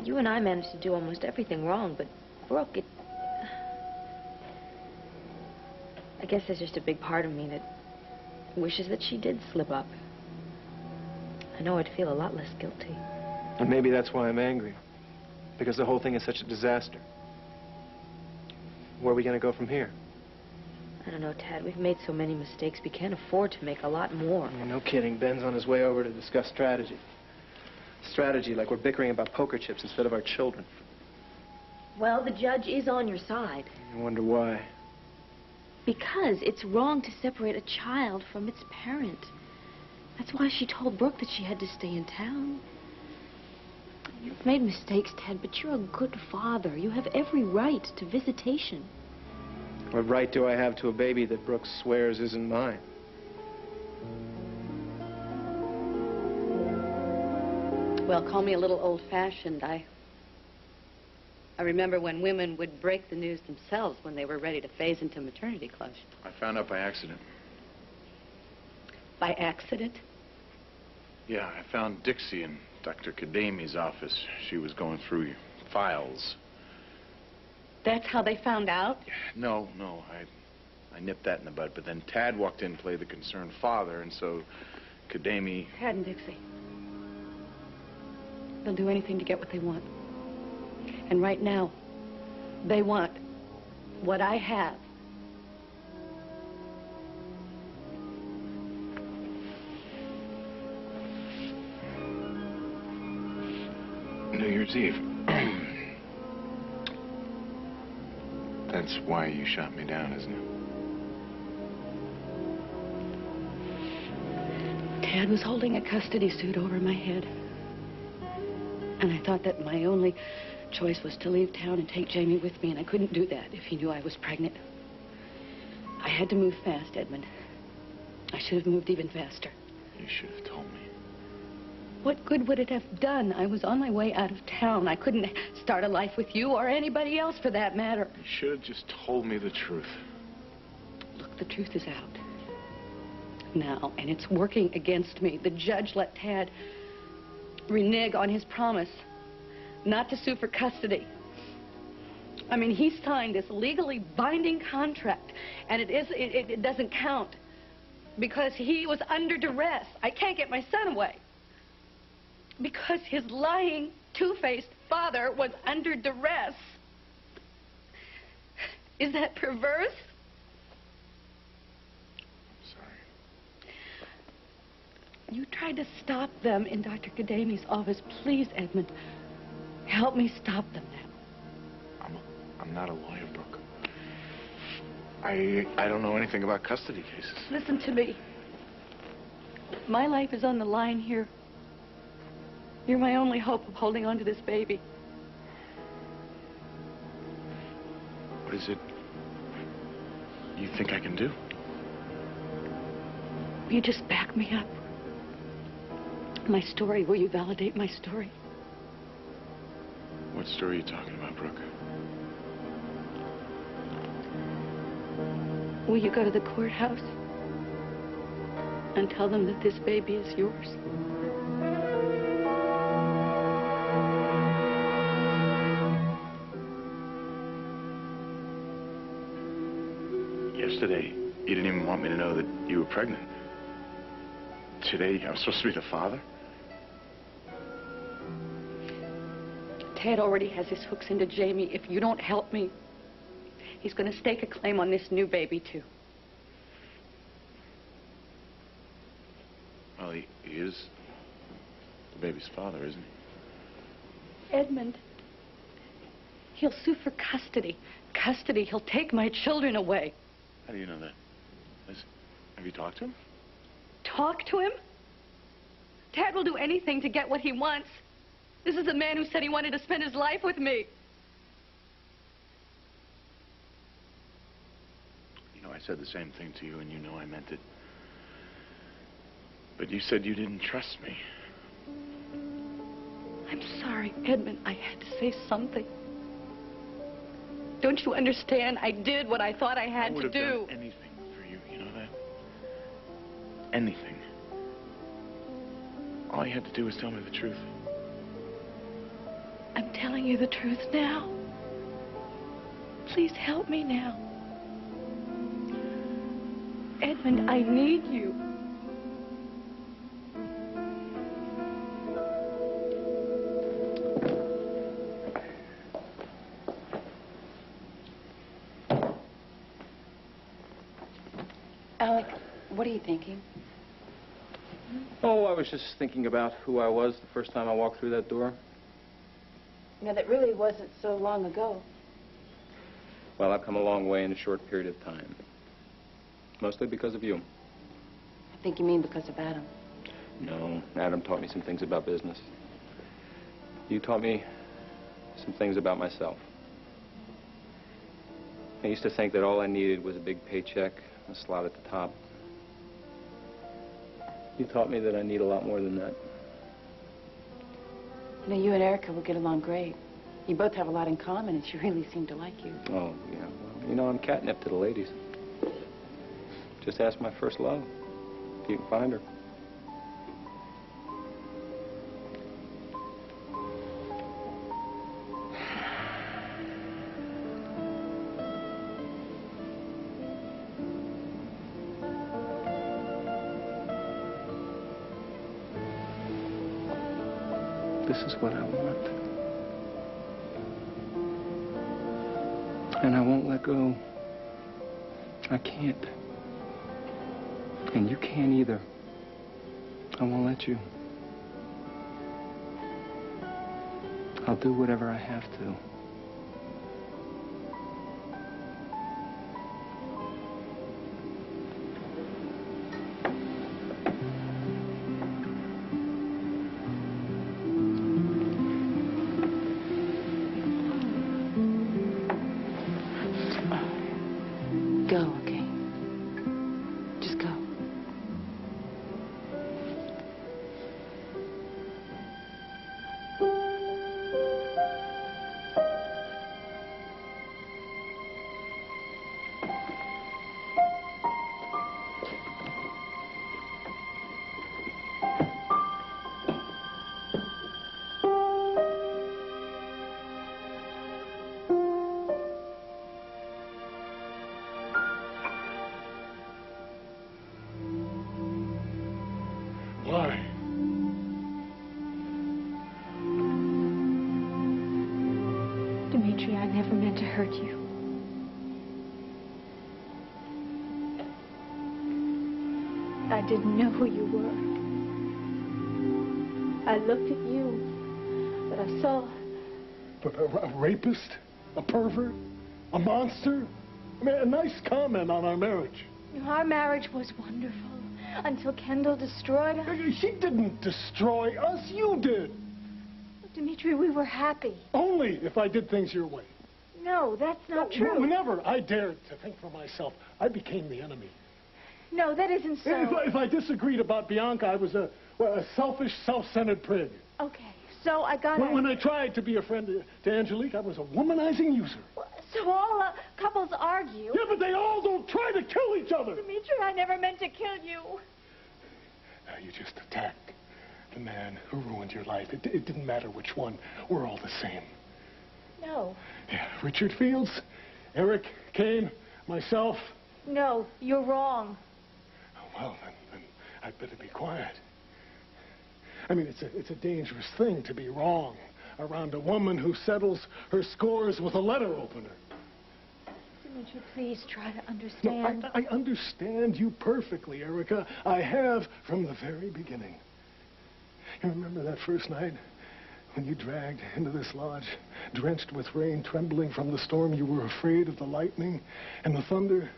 You and I managed to do almost everything wrong, but Brooke, I guess there's just a big part of me that wishes that she did slip up. I know I'd feel a lot less guilty. And maybe that's why I'm angry. Because the whole thing is such a disaster. Where are we going to go from here? I don't know, Tad. We've made so many mistakes, we can't afford to make a lot more. No kidding. Ben's on his way over to discuss strategy. Strategy like we're bickering about poker chips instead of our children. Well, the judge is on your side. I wonder why. Because it's wrong to separate a child from its parent. That's why she told Brooke that she had to stay in town. You've made mistakes, Ted, but you're a good father. You have every right to visitation. What right do I have to a baby that Brooke swears isn't mine? Well, call me a little old-fashioned. I remember when women would break the news themselves when they were ready to phase into maternity clothes. I found out by accident. By accident? Yeah, I found Dixie in Dr. Cadamy's office. She was going through your files. That's how they found out? No, I nipped that in the bud, but then Tad walked in to play the concerned father, and so Cadamy... Tad and Dixie. They'll do anything to get what they want. And right now, they want what I have. New Year's Eve. That's why you shot me down, isn't it? Tad was holding a custody suit over my head. And I thought that my only choice was to leave town and take Jamie with me, and I couldn't do that if he knew I was pregnant. I had to move fast, Edmund. I should have moved even faster. You should have told me. What good would it have done? I was on my way out of town. I couldn't start a life with you or anybody else for that matter. You should have just told me the truth. Look, the truth is out now, and it's working against me. The judge let Tad renege on his promise not to sue for custody. I mean, he signed this legally binding contract, and it doesn't count because he was under duress. I can't get my son away because his lying, two-faced father was under duress. Is that perverse? You tried to stop them in Dr. Cadamy's office. Please, Edmund, help me stop them now. I'm not a lawyer, Brooke. I don't know anything about custody cases. Listen to me. My life is on the line here. You're my only hope of holding on to this baby. What is it you think I can do? Will you just back me up? My story, will you validate my story? What story are you talking about, Brooke? Will you go to the courthouse and tell them that this baby is yours? Yesterday, you didn't even want me to know that you were pregnant. Today, I'm supposed to be the father? Ted already has his hooks into Jamie. If you don't help me, he's going to stake a claim on this new baby, too. Well, he is the baby's father, isn't he? Edmund, he'll sue for custody. Custody, he'll take my children away. How do you know that? Have you talked to him? Talk to him? Tad will do anything to get what he wants. This is a man who said he wanted to spend his life with me. You know, I said the same thing to you, and you know I meant it. But you said you didn't trust me. I'm sorry, Edmund. I had to say something. Don't you understand? I did what I thought I had to do. I would have done anything for you, you know that? Anything. All you had to do was tell me the truth. I'm telling you the truth now. Please help me now. Edmund, I need you. Alec, what are you thinking? Oh, I was just thinking about who I was the first time I walked through that door. Now, that really wasn't so long ago. Well, I've come a long way in a short period of time. Mostly because of you. I think you mean because of Adam. No, Adam taught me some things about business. You taught me some things about myself. I used to think that all I needed was a big paycheck, a slot at the top. You taught me that I need a lot more than that. You know, you and Erica will get along great. You both have a lot in common, and she really seemed to like you. Oh, yeah. Well, you know, I'm catnip to the ladies. Just ask my first love, if you can find her. This is what I want. And I won't let go. I can't. And you can't either. I won't let you. I'll do whatever I have to. Dimitri, I never meant to hurt you. I didn't know who you were. I looked at you, but I saw... A rapist? A pervert? A monster? I mean, a nice comment on our marriage. Our marriage was wonderful until Kendall destroyed us. She didn't destroy us. You did. Dimitri, we were happy. Only if I did things your way. No, that's not true. Whenever I dared to think for myself, I became the enemy. No, that isn't so. If I disagreed about Bianca, I was a selfish, self-centered prig. Okay, so I got... When I tried to be a friend to Angelique, I was a womanizing user. Well, so all couples argue. Yeah, but they all don't try to kill each other. Dimitri, I never meant to kill you. You just attacked the man who ruined your life. It didn't matter which one. We're all the same. No. Yeah, Richard Fields, Eric, Kane, myself. No, you're wrong. Well, then I'd better be quiet. I mean, it's a dangerous thing to be wrong around a woman who settles her scores with a letter opener. Dimitri, please try to understand. No, I understand you perfectly, Erica. I have from the very beginning. You remember that first night when you dragged into this lodge, drenched with rain, trembling from the storm? You were afraid of the lightning and the thunder.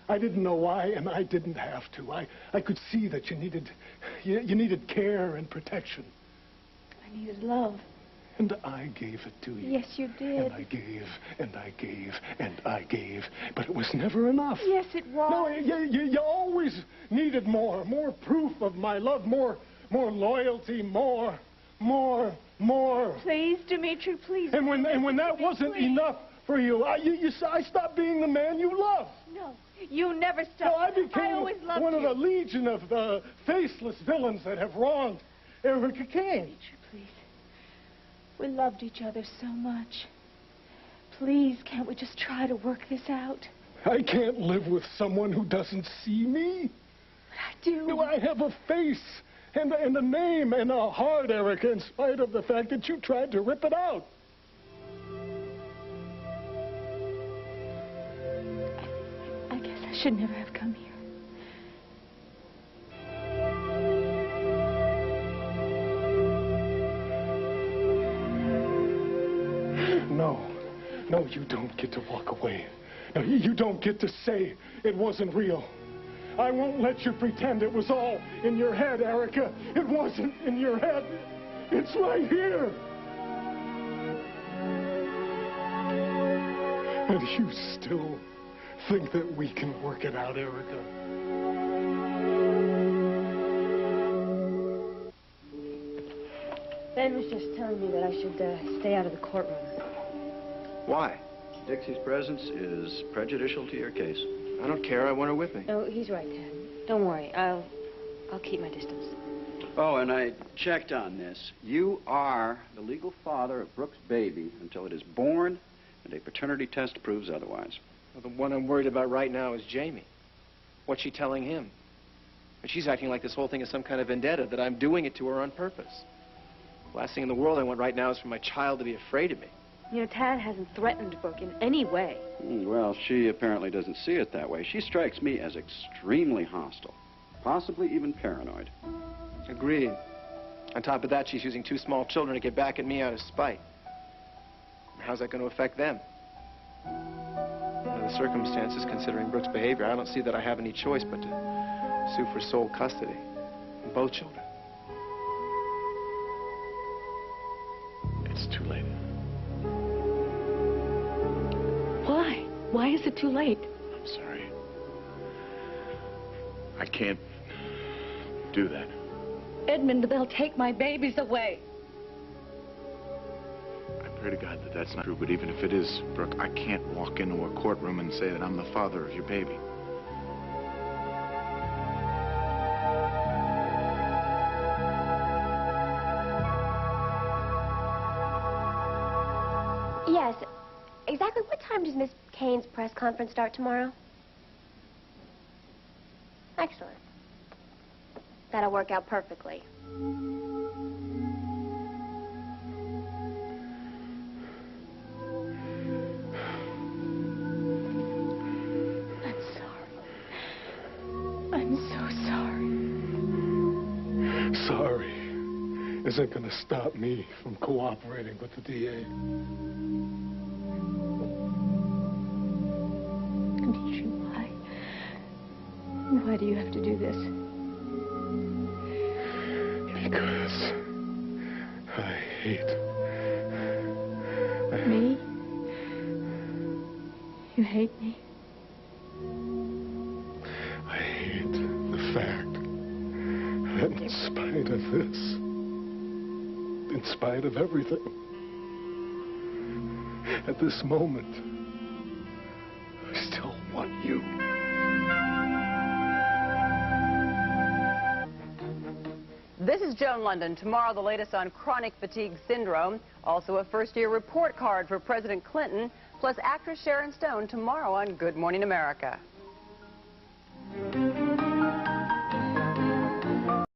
I didn't know why, and I didn't have to. I could see that you needed care and protection. I needed love. And I gave it to you. Yes, you did. And I gave, and I gave, and I gave. But it was never enough. Yes, it was. No, you always needed more. More proof of my love. More loyalty. More. Please, Dimitri, please. And when that wasn't enough for you, I stopped being the man you loved. No, you never stopped. No, I became always loved one you. of the legion of faceless villains that have wronged Erica Kane. Dimitri, please. We loved each other so much. Please, can't we just try to work this out? I can't live with someone who doesn't see me. But I do. I have a face and a name and a heart, Erica, in spite of the fact that you tried to rip it out. I guess I should never have come here. No, you don't get to walk away. No, you don't get to say it wasn't real. I won't let you pretend it was all in your head, Erica. It wasn't in your head. It's right here. And you still think that we can work it out, Erica? Ben was just telling me that I should stay out of the courtroom. Why? Dixie's presence is prejudicial to your case. I don't care. I want her with me. No, he's right, Ted. Don't worry. I'll keep my distance. Oh, and I checked on this. You are the legal father of Brooke's baby until it is born and a paternity test proves otherwise. Well, the one I'm worried about right now is Jamie. What's she telling him? And she's acting like this whole thing is some kind of vendetta, that I'm doing it to her on purpose. The last thing in the world I want right now is for my child to be afraid of me. You know, Tad hasn't threatened Brooke in any way. Well, she apparently doesn't see it that way. She strikes me as extremely hostile, possibly even paranoid. Agreed. On top of that, she's using two small children to get back at me out of spite. How's that going to affect them? Under the circumstances, considering Brooke's behavior, I don't see that I have any choice but to sue for sole custody of both children. It's too late. Why? Why is it too late? I'm sorry. I can't do that. Edmund, they'll take my babies away. I pray to God that that's not true, but even if it is, Brooke, I can't walk into a courtroom and say that I'm the father of your baby. Yes. Exactly what time does Miss Kane's press conference start tomorrow? Excellent. That'll work out perfectly. I'm sorry. I'm so sorry. Sorry isn't going to stop me from cooperating with the DA. Dimitri, why do you have to do this? Because I hate... Me? You hate me? I hate the fact that in spite of this, in spite of everything, at this moment, I still want you. This is Joan London. Tomorrow, the latest on chronic fatigue syndrome. Also, a first-year report card for President Clinton. Plus, actress Sharon Stone tomorrow on Good Morning America.